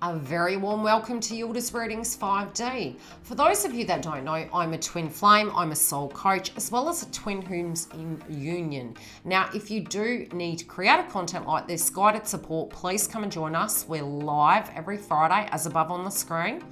A very warm welcome to Yildiz Readings 5D. For those of you that don't know, I'm a twin flame, I'm a soul coach, as well as a twin who's in union. Now, if you do need creative content like this, guided support, please come and join us. We're live every Friday, as above on the screen.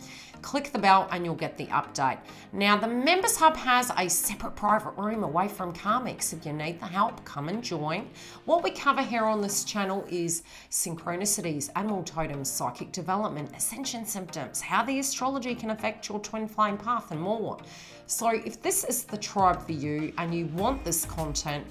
Click the bell and you'll get the update. Now, the Members Hub has a separate private room away from Karmics. If you need the help, come and join. What we cover here on this channel is synchronicities, animal totems, psychic development, ascension symptoms, how the astrology can affect your twin flame path, and more. So if this is the tribe for you and you want this content,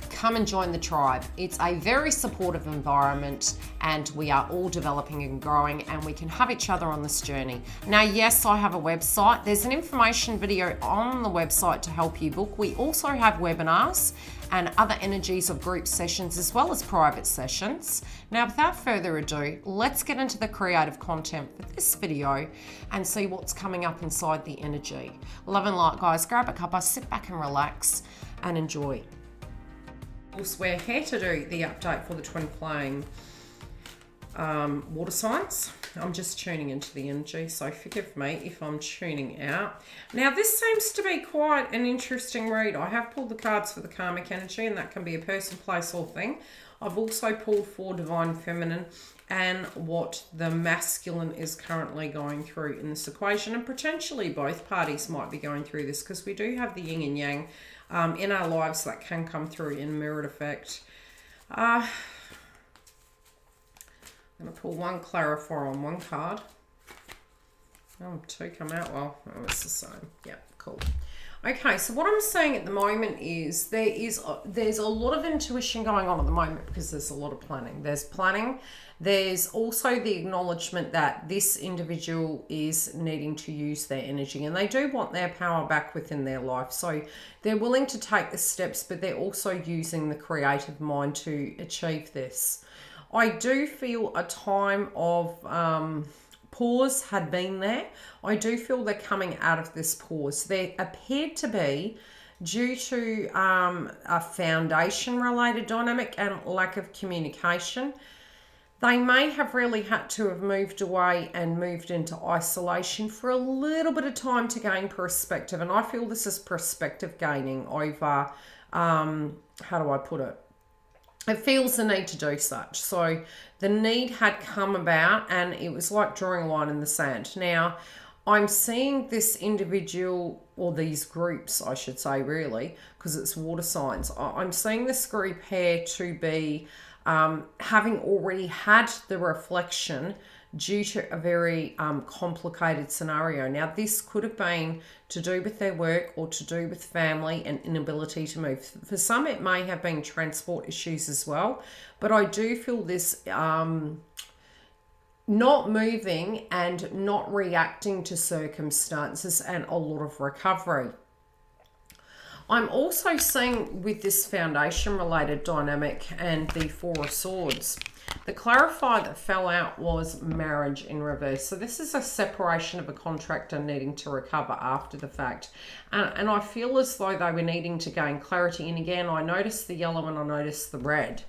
come and join the tribe. It's a very supportive environment and we are all developing and growing and we can have each other on this journey. Now, yes, I have a website. There's an information video on the website to help you book. We also have webinars and other energies of group sessions as well as private sessions. Now, without further ado, let's get into the creative content for this video and see what's coming up inside the energy. Love and light, guys. Grab a cuppa, sit back and relax and enjoy. We're here to do the update for the twin flame water signs. I'm just tuning into the energy, so forgive me if I'm tuning out. Now, this seems to be quite an interesting read. I have pulled the cards for the karmic energy, and that can be a person, place, or thing. I've also pulled for divine feminine and what the masculine is currently going through in this equation, and potentially both parties might be going through this because we do have the yin and yang in our lives that can come through in mirrored effect. I'm going to pull one clarifier on one card. Oh, two come out. Well, oh, it's the same. Yeah, cool. Okay, so what I'm saying at the moment is there's a lot of intuition going on at the moment because there's a lot of planning. There's planning. There's also the acknowledgement that this individual is needing to use their energy and they do want their power back within their life. So they're willing to take the steps, but they're also using the creative mind to achieve this. I do feel a time of pause had been there. I do feel they're coming out of this pause. They appeared to be due to a foundation related dynamic and lack of communication. They may have really had to have moved away and moved into isolation for a little bit of time to gain perspective. And I feel this is perspective gaining over, how do I put it? It feels the need to do such. So the need had come about and it was like drawing a line in the sand. Now, I'm seeing this individual, or these groups, I should say, really, because it's water signs. I'm seeing this group here to be having already had the reflection due to a very complicated scenario. Now, this could have been to do with their work or to do with family and inability to move. For some, it may have been transport issues as well, but I do feel this not moving and not reacting to circumstances and a lot of recovery. I'm also seeing with this foundation related dynamic and the Four of Swords, the clarifier that fell out was marriage in reverse. So this is a separation of a contractor needing to recover after the fact. And I feel as though they were needing to gain clarity. And again, I noticed the yellow and I noticed the red.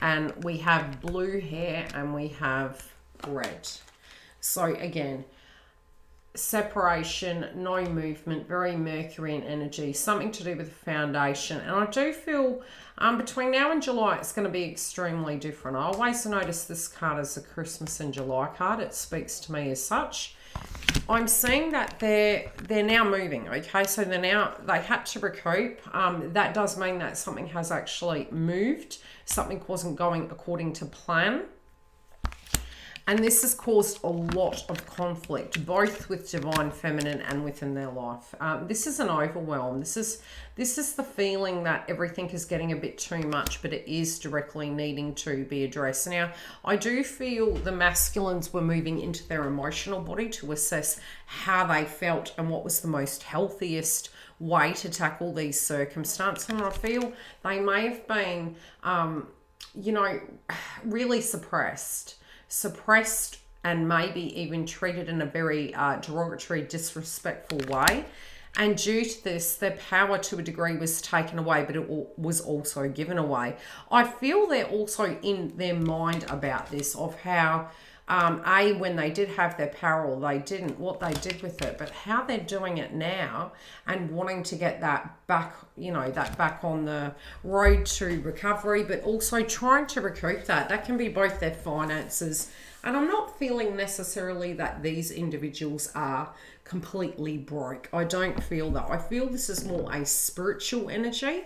And we have blue here and we have red. So again, separation, no movement, very Mercury energy, something to do with the foundation. And I do feel between now and July it's going to be extremely different. I always notice this card as a Christmas and July card. It speaks to me as such. I'm seeing that they're now moving. Okay, so they had to recoup. That does mean that something has actually moved. Something wasn't going according to plan. And this has caused a lot of conflict, both with divine feminine and within their life. This is an overwhelm. This is the feeling that everything is getting a bit too much, but it is directly needing to be addressed. Now, I do feel the masculines were moving into their emotional body to assess how they felt and what was the most healthiest way to tackle these circumstances. And I feel they may have been, really suppressed and maybe even treated in a very derogatory, disrespectful way. And due to this, their power to a degree was taken away, but it was also given away. I feel they're also in their mind about this, of how when they did have their power, or they didn't, what they did with it, but how they're doing it now and wanting to get that back, you know, that back on the road to recovery, but also trying to recoup that. That can be both their finances. And I'm not feeling necessarily that these individuals are completely broke. I don't feel that. I feel this is more a spiritual energy,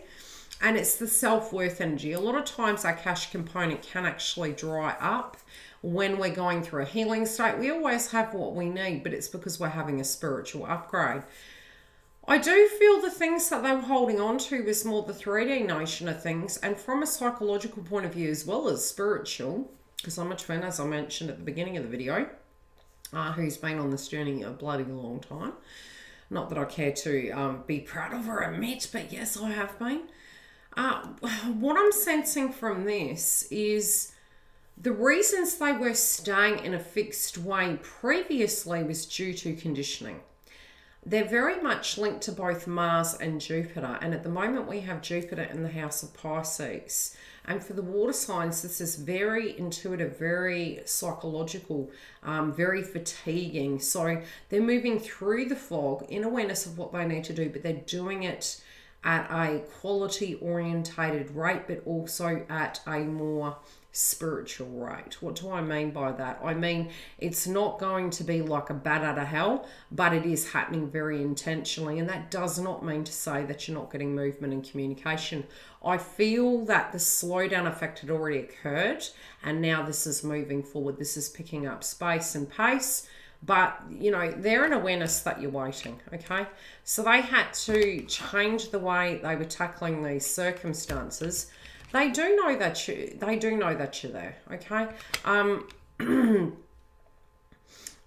and it's the self-worth energy. A lot of times our cash component can actually dry up when we're going through a healing state. We always have what we need, but it's because we're having a spiritual upgrade. I do feel the things that they were holding on to was more the 3D notion of things, and from a psychological point of view as well as spiritual, because I'm a twin, as I mentioned at the beginning of the video, who's been on this journey a bloody long time. Not that I care to be proud of or admit, but yes, I have been. What I'm sensing from this is the reasons they were staying in a fixed way previously was due to conditioning. They're very much linked to both Mars and Jupiter, and at the moment we have Jupiter in the house of Pisces. And for the water signs, this is very intuitive, very psychological, very fatiguing. So they're moving through the fog in awareness of what they need to do, but they're doing it at a quality orientated rate, but also at a more spiritual rate. What do I mean by that? I mean, it's not going to be like a bat out of hell, but it is happening very intentionally. And that does not mean to say that you're not getting movement and communication. I feel that the slowdown effect had already occurred, and now this is moving forward. This is picking up space and pace. But, you know, they're in awareness that you're waiting, okay? So they had to change the way they were tackling these circumstances. They do know that you're there, okay?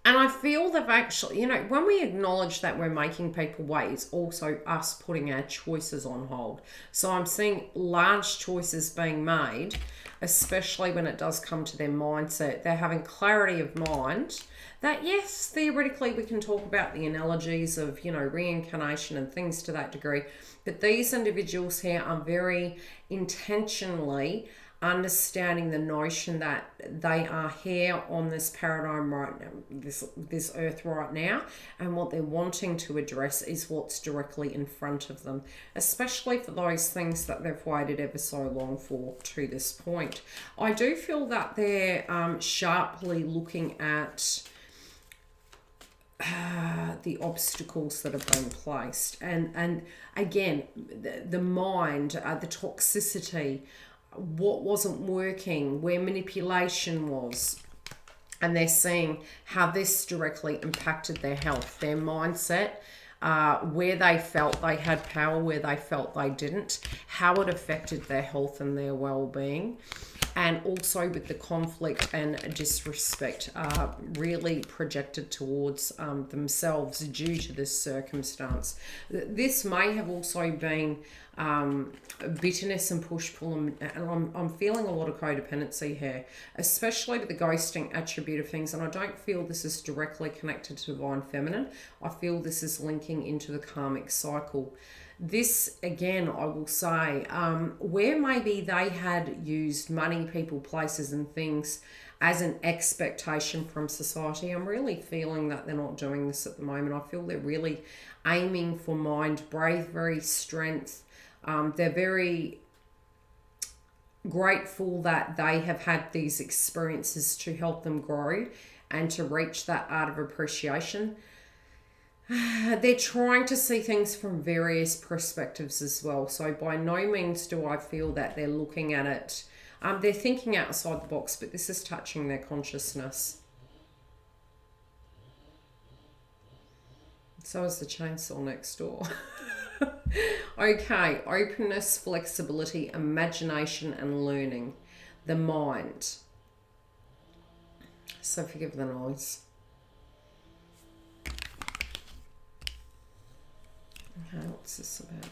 And I feel they've actually, you know, when we acknowledge that we're making people wait, it's also us putting our choices on hold. So I'm seeing large choices being made, especially when it does come to their mindset. They're having clarity of mind that, yes, theoretically we can talk about the analogies of, you know, reincarnation and things to that degree. But these individuals here are very intentionally understanding the notion that they are here on this paradigm right now, this earth right now, and what they're wanting to address is what's directly in front of them, especially for those things that they've waited ever so long for to this point. I do feel that they're sharply looking at the obstacles that have been placed, and again, the mind, the toxicity, what wasn't working, where manipulation was, and they're seeing how this directly impacted their health, their mindset, where they felt they had power, where they felt they didn't, how it affected their health and their well-being. And also with the conflict and disrespect really projected towards themselves due to this circumstance. This may have also been bitterness and push-pull, and I'm feeling a lot of codependency here, especially with the ghosting attribute of things. And I don't feel this is directly connected to Divine Feminine. I feel this is linking into the karmic cycle. This, again, I will say, where maybe they had used money, people, places and things as an expectation from society, I'm really feeling that they're not doing this at the moment. I feel they're really aiming for mind, bravery, strength. They're very grateful that they have had these experiences to help them grow and to reach that art of appreciation. They're trying to see things from various perspectives as well. So by no means do I feel that they're looking at it. They're thinking outside the box, but this is touching their consciousness. So is the chainsaw next door. Okay, openness, flexibility, imagination and learning. The mind. So forgive the noise. Okay, what's this about?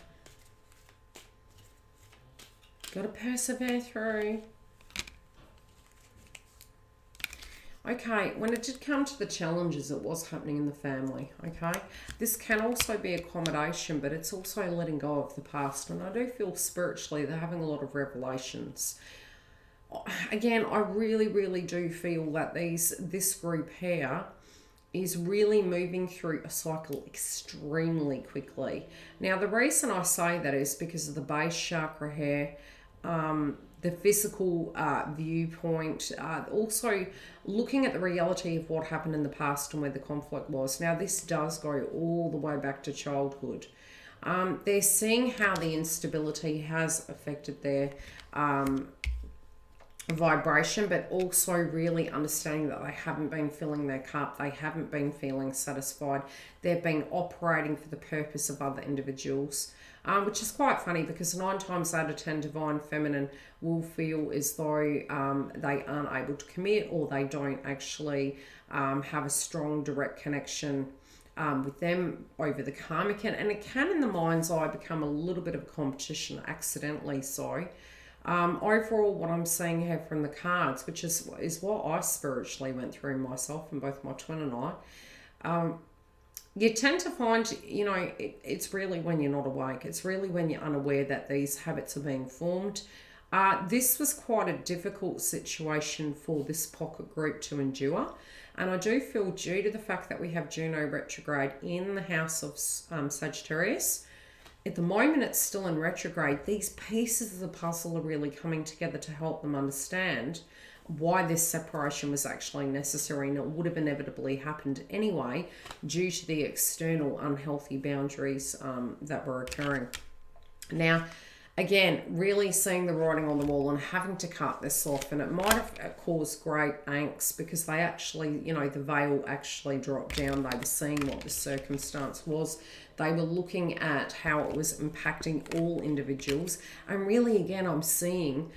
Got to persevere through. Okay, when it did come to the challenges, it was happening in the family, okay? This can also be accommodation, but it's also letting go of the past. And I do feel spiritually they're having a lot of revelations. again, I really do feel that this group here is really moving through a cycle extremely quickly. Now, the reason I say that is because of the base chakra here, the physical viewpoint, also looking at the reality of what happened in the past and where the conflict was. Now, this does go all the way back to childhood. They're seeing how the instability has affected their vibration, but also really understanding that they haven't been filling their cup, they haven't been feeling satisfied, they've been operating for the purpose of other individuals, which is quite funny because 9 times out of 10 divine feminine will feel as though they aren't able to commit, or they don't actually have a strong direct connection with them over the karmic, and it can in the mind's eye become a little bit of a competition, accidentally so. Overall, what I'm seeing here from the cards, which is what I spiritually went through myself, and both my twin and I, you tend to find, it's really when you're not awake. It's really when you're unaware that these habits are being formed. This was quite a difficult situation for this pocket group to endure. And I do feel, due to the fact that we have Juno retrograde in the house of Sagittarius, at the moment it's still in retrograde, these pieces of the puzzle are really coming together to help them understand why this separation was actually necessary, and it would have inevitably happened anyway due to the external unhealthy boundaries that were occurring. Now, again, really seeing the writing on the wall and having to cut this off, and it might have caused great angst because they actually, the veil actually dropped down. They were seeing what the circumstance was. They were looking at how it was impacting all individuals. And really, again, I'm seeing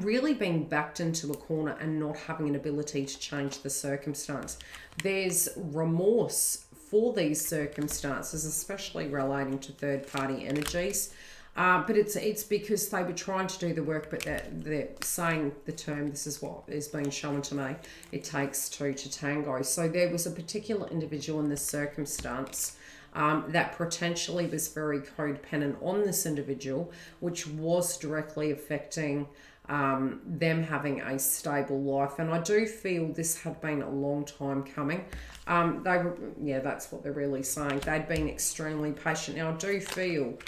really being backed into a corner and not having an ability to change the circumstance. There's remorse for these circumstances, especially relating to third-party energies. But it's because they were trying to do the work, but they're saying the term, this is what is being shown to me, it takes two to tango. So there was a particular individual in this circumstance that potentially was very codependent on this individual, which was directly affecting them having a stable life. And I do feel this had been a long time coming. They were, that's what they're really saying. They'd been extremely patient. Now, I do feel...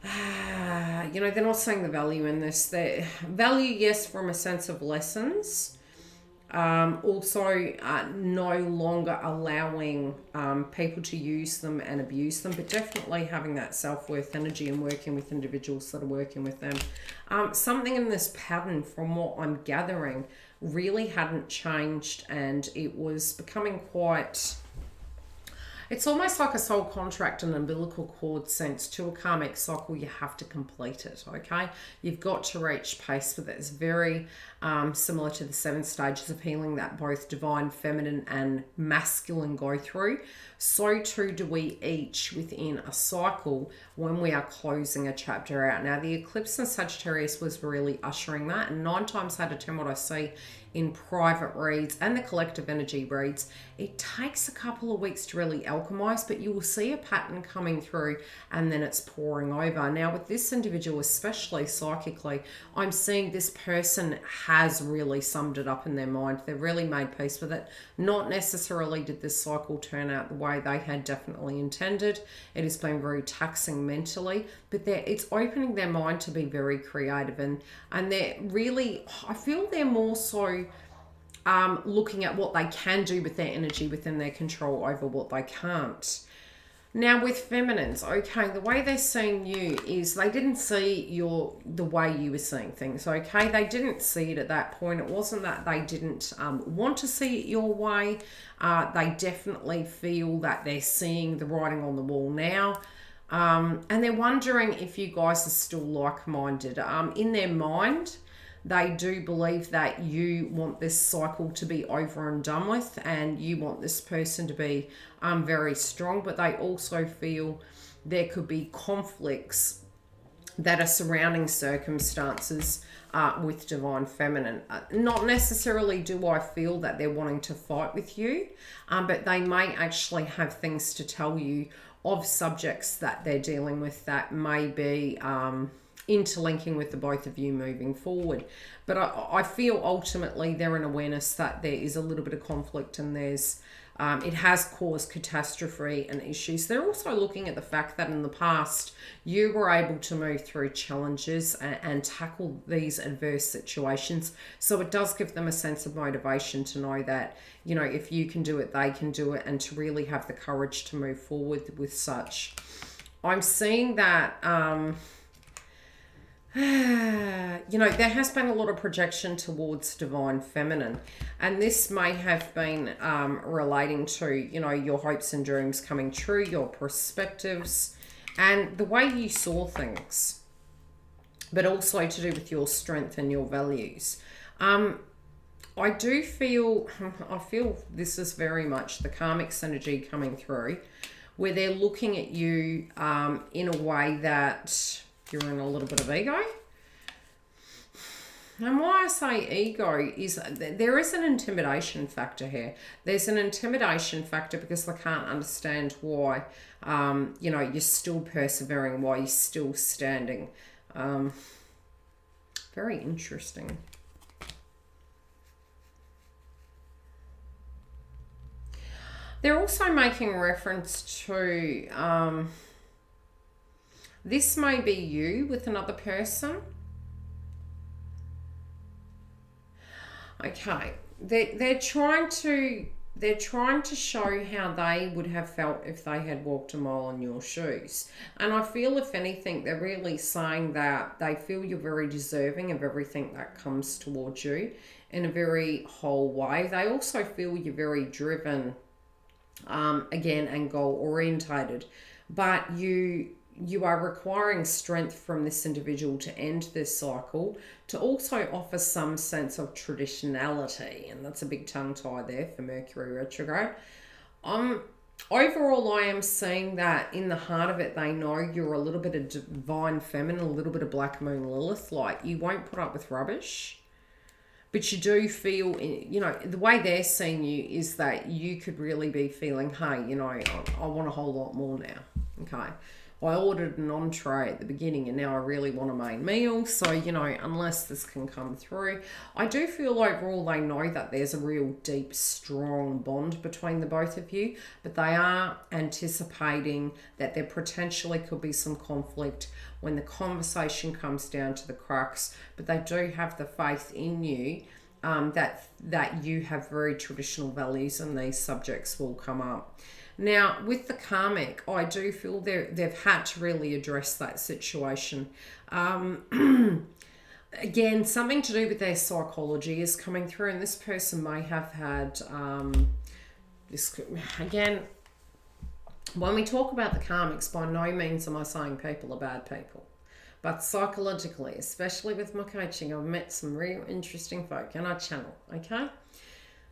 they're not saying the value in this. The value, yes, from a sense of lessons. Also, no longer allowing people to use them and abuse them, but definitely having that self-worth energy and working with individuals that are working with them. Something in this pattern, from what I'm gathering, really hadn't changed, and it was becoming quite... It's almost like a soul contract and umbilical cord sense. To a karmic cycle, you have to complete it, okay? You've got to reach pace with it. It's very similar to the 7 stages of healing that both divine, feminine, and masculine go through. So too do we each within a cycle when we are closing a chapter out. Now, the eclipse in Sagittarius was really ushering that, and 9 times out of 10 what I see in private reads and the collective energy reads, it takes a couple of weeks to really alchemize, but you will see a pattern coming through and then it's pouring over. Now, with this individual, especially psychically, I'm seeing this person has really summed it up in their mind. They've really made peace with it. Not necessarily did this cycle turn out the way they had definitely intended. It has been very taxing mentally, but it's opening their mind to be very creative, and they're really, I feel they're more so looking at what they can do with their energy within their control over what they can't. Now, with feminines, okay, the way they're seeing you is they didn't see the way you were seeing things, okay? They didn't see it at that point. It wasn't that they didn't want to see it your way. They definitely feel that they're seeing the writing on the wall now. And they're wondering if you guys are still like-minded. In their mind, they do believe that you want this cycle to be over and done with, and you want this person to be very strong, but they also feel there could be conflicts that are surrounding circumstances with divine feminine. Not necessarily do I feel that they're wanting to fight with you, but they may actually have things to tell you of subjects that they're dealing with that may be interlinking with the both of you moving forward. But I feel ultimately they're an awareness that there is a little bit of conflict, and there's it has caused catastrophe and issues. They're also looking at the fact that in the past you were able to move through challenges and tackle these adverse situations. So it does give them a sense of motivation to know that, you know, if you can do it, they can do it, and to really have the courage to move forward with such. I'm seeing that you know, there has been a lot of projection towards divine feminine, and this may have been relating to, you know, your hopes and dreams coming true, your perspectives, and the way you saw things, but also to do with your strength and your values. I feel this is very much the karmic synergy coming through, where they're looking at you in a way that you're in a little bit of ego. And why I say ego is there is an intimidation factor here. There's an intimidation factor because they can't understand why, you know, you're still persevering, why you're still standing. Very interesting. They're also making reference to this may be you with another person. Okay, they're trying to show how they would have felt if they had walked a mile in your shoes. And I feel, if anything, they're really saying that they feel you're very deserving of everything that comes towards you in a very whole way. They also feel you're very driven, again, and goal orientated, but you are requiring strength from this individual to end this cycle, to also offer some sense of traditionality, and that's a big tongue tie there for Mercury retrograde. Overall, I am seeing that in the heart of it, they know you're a little bit of divine feminine, a little bit of black moon Lilith, like you won't put up with rubbish. But you do feel, you know, the way they're seeing you is that you could really be feeling, hey, you know, I want a whole lot more now. Okay. I ordered an entree at the beginning and now I really want a main meal. So, you know, unless this can come through, I do feel overall they know that there's a real deep, strong bond between the both of you, but they are anticipating that there potentially could be some conflict when the conversation comes down to the crux, but they do have the faith in you that you have very traditional values and these subjects will come up. Now, with the karmic, I do feel they've had to really address that situation. Again, something to do with their psychology is coming through, and this person may have had this. Again, when we talk about the karmics, by no means am I saying people are bad people. But psychologically, especially with my coaching, I've met some real interesting folk, and I channel, okay?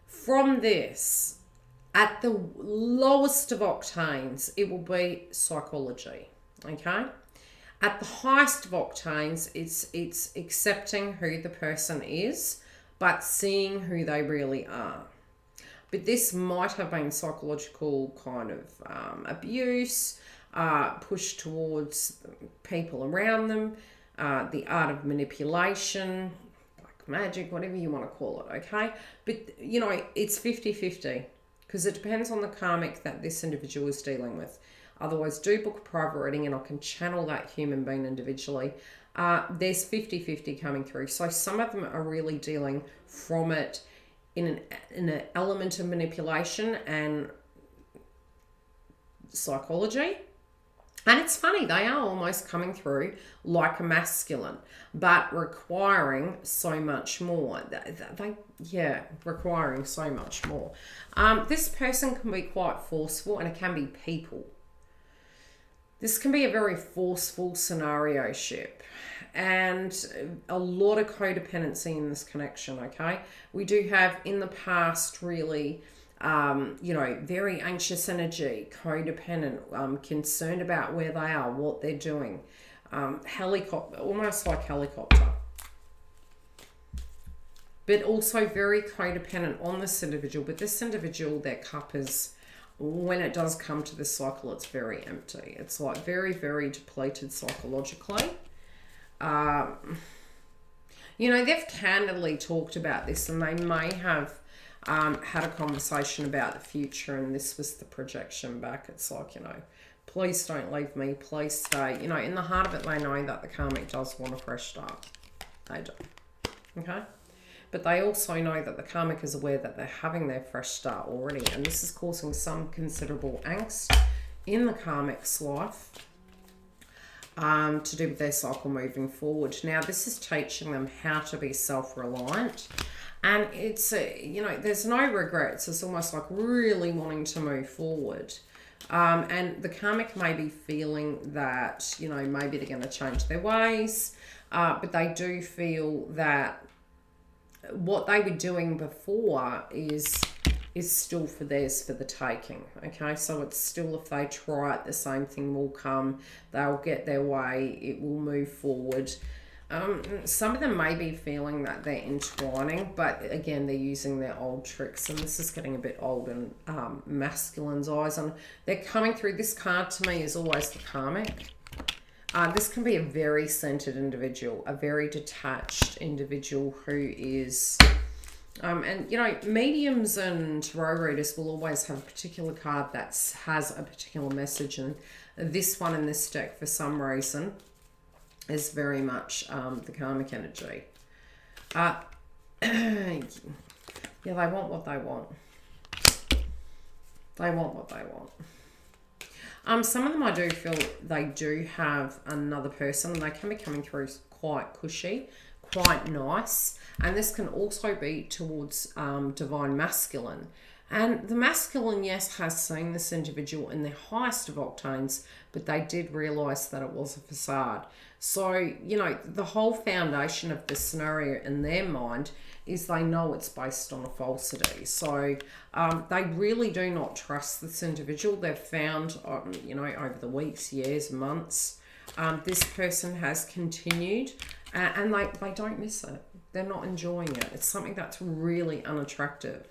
From this, at the lowest of octanes, it will be psychology, okay? At the highest of octanes, it's accepting who the person is, but seeing who they really are. But this might have been psychological kind of abuse, push towards people around them, the art of manipulation, like magic, whatever you want to call it, okay? But, you know, it's 50-50. Because it depends on the karmic that this individual is dealing with. Otherwise, do book a private reading and I can channel that human being individually. There's 50-50 coming through. So some of them are really dealing from it in an element of manipulation and psychology. And it's funny, they are almost coming through like a masculine, but requiring so much more. Requiring so much more. This person can be quite forceful, and it can be people. This can be a very forceful scenario ship, and a lot of codependency in this connection, okay? We do have in the past really very anxious energy, codependent, concerned about where they are, what they're doing, helicopter, almost like helicopter, but also very codependent on this individual. But this individual, their cup is, when it does come to this cycle, it's very empty. It's like very, very depleted psychologically. you know, they've candidly talked about this, and they may have had a conversation about the future, and this was the projection back. It's like, you know, please don't leave me, please stay. You know, in the heart of it, they know that the karmic does want a fresh start. They do. Okay? But they also know that the karmic is aware that they're having their fresh start already, and this is causing some considerable angst in the karmic's life to do with their cycle moving forward. Now, this is teaching them how to be self-reliant, and it's, you know, there's no regrets. It's almost like really wanting to move forward. And the karmic may be feeling that, you know, maybe they're going to change their ways, but they do feel that what they were doing before is still for theirs for the taking. Okay, so it's still, if they try it, the same thing will come. They'll get their way. It will move forward. Some of them may be feeling that they're entwining, but again, they're using their old tricks, and this is getting a bit old in masculine's eyes, and they're coming through. This card to me is always the karmic. This can be a very centered individual, a very detached individual who is, and you know, mediums and tarot readers will always have a particular card that has a particular message, and this one in this deck, for some reason, is very much the karmic energy. Yeah, they want what they want. They want what they want. Some of them, I do feel they do have another person, and they can be coming through quite cushy, quite nice. And this can also be towards divine masculine. And the masculine, yes, has seen this individual in their highest of octanes, but they did realise that it was a facade. So, you know, the whole foundation of this scenario in their mind is they know it's based on a falsity. So they really do not trust this individual. They've found, you know, over the weeks, years, months, this person has continued, and they don't miss it. They're not enjoying it. It's something that's really unattractive.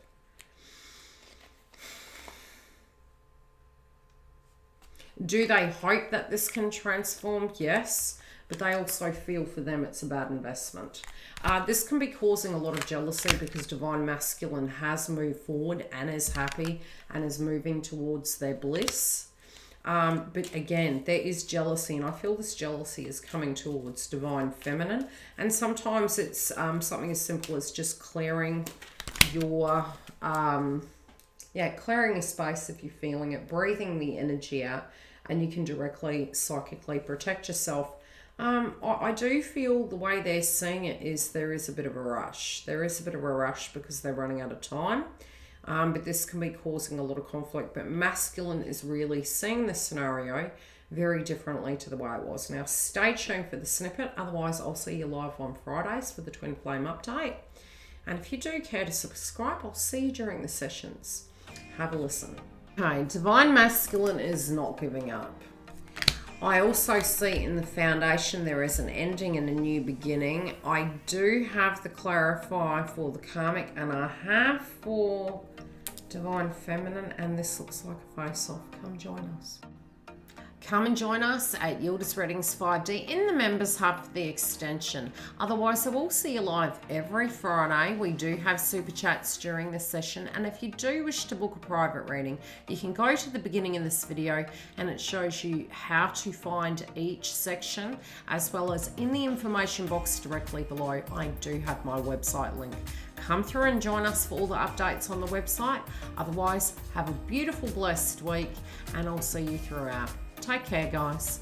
Do they hope that this can transform? Yes. But they also feel for them it's a bad investment. This can be causing a lot of jealousy because divine masculine has moved forward and is happy and is moving towards their bliss. But again, there is jealousy, and I feel this jealousy is coming towards divine feminine. And sometimes it's something as simple as just clearing your, clearing a space if you're feeling it, breathing the energy out, and you can directly psychically protect yourself. I do feel the way they're seeing it is there is a bit of a rush. There is a bit of a rush because they're running out of time. But this can be causing a lot of conflict. But masculine is really seeing this scenario very differently to the way it was. Now, stay tuned for the snippet. Otherwise, I'll see you live on Fridays for the Twin Flame update. And if you do care to subscribe, I'll see you during the sessions. Have a listen. Okay, divine masculine is not giving up. I also see in the foundation there is an ending and a new beginning. I do have the clarify for the karmic, and I have for divine feminine, and this looks like a face-off. Come join us. Come and join us at Yildiz Readings 5D in the Members Hub for the extension. Otherwise, I will see you live every Friday. We do have super chats during this session, and if you do wish to book a private reading, you can go to the beginning of this video and it shows you how to find each section, as well as in the information box directly below, I do have my website link. Come through and join us for all the updates on the website. Otherwise, have a beautiful, blessed week, and I'll see you throughout. Take care, guys.